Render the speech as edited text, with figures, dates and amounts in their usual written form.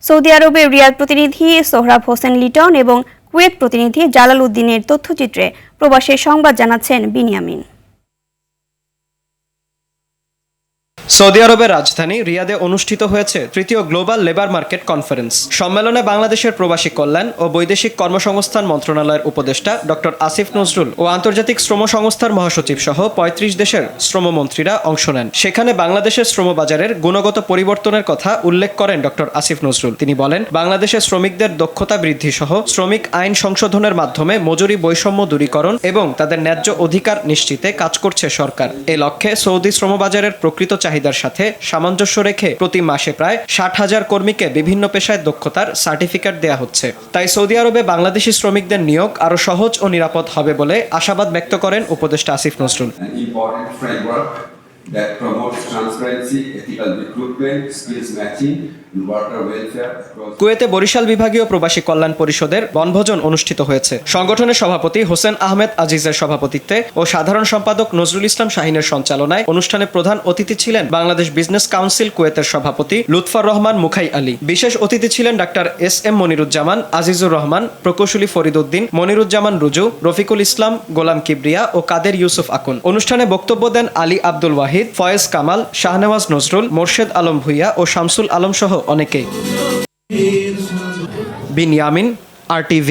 Saudi আরবের রিয়াদ প্রতিনিধি সোহরাব হোসেন লিটন এবং কুয়েত প্রতিনিধি জালাল উদ্দিনের তথ্যচিত্রে প্রবাসী সংবাদ জানাচ্ছেন বিনিয়ামিন। সৌদি আরবের রাজধানী রিয়াদে অনুষ্ঠিত হয়েছে তৃতীয় গ্লোবাল লেবার মার্কেট কনফারেন্স। সম্মেলনে বাংলাদেশের প্রবাসী কল্যাণ ও বৈদেশিক কর্মসংস্থান মন্ত্রণালয়ের উপদেষ্টা ডক্টর আসিফ নজরুল ও আন্তর্জাতিক শ্রম সংস্থার মহাসচিব সহ ৩৫ দেশের শ্রমমন্ত্রীরা অংশ নেন। সেখানে বাংলাদেশের শ্রমবাজারের গুণগত পরিবর্তনের কথা উল্লেখ করেন ডক্টর আসিফ নজরুল। তিনি বলেন, বাংলাদেশের শ্রমিকদের দক্ষতা বৃদ্ধি সহ শ্রমিক আইন সংশোধনের মাধ্যমে মজুরি বৈষম্য দূরীকরণ এবং তাদের ন্যায্য অধিকার নিশ্চিতে কাজ করছে সরকার। এ লক্ষ্যে সৌদি শ্রমবাজারের প্রকৃত চাহিদার সাথে সামঞ্জস্য রেখে প্রতি মাসে প্রায় ৬০,০০০ কর্মীকে বিভিন্ন পেশায় দক্ষতার সার্টিফিকেট দেয়া হচ্ছে। তাই সৌদি আরবে বাংলাদেশি শ্রমিকদের নিয়োগ আরো সহজ ও নিরাপদ হবে বলে আশাবাদ ব্যক্ত করেন উপদেষ্টা Asif Nazrul. that promotes transparency, ethical recruitment, skills matching, and worker welfare. কুয়েতে বরিশাল বিভাগীয় প্রবাসী কল্যাণ পরিষদের বনভোজন অনুষ্ঠিত হয়েছে। সংগঠনের সভাপতি হোসেন আহমেদ আজিজের সভাপতিত্বে ও সাধারণ সম্পাদক নজরুল ইসলাম শাহিনের সঞ্চালনায় অনুষ্ঠানে প্রধান অতিথি ছিলেন বাংলাদেশ বিজনেস কাউন্সিল কুয়েতের সভাপতি লুৎফর রহমান মুখাই আলী। বিশেষ অতিথি ছিলেন ডাক্তার এস.এম. মনিরুজ্জামান, আজিজুর রহমান, প্রকৌশলী ফরিদ উদ্দিন, মনিরুজ্জামান রুজু, রফিকুল ইসলাম, গোলাম কিবরিয়া ও কাদের ইউসুফ আকুন। অনুষ্ঠানে বক্তব্য দেন আলী আব্দুল ওয়াহিদ, ফয়েজ কামাল, শাহনেওয়াজ নজরুল, মোর্শেদ আলম ভুইয়া ও শামসুল আলম সহ অনেকেই। বিনিয়ামিন, RTV।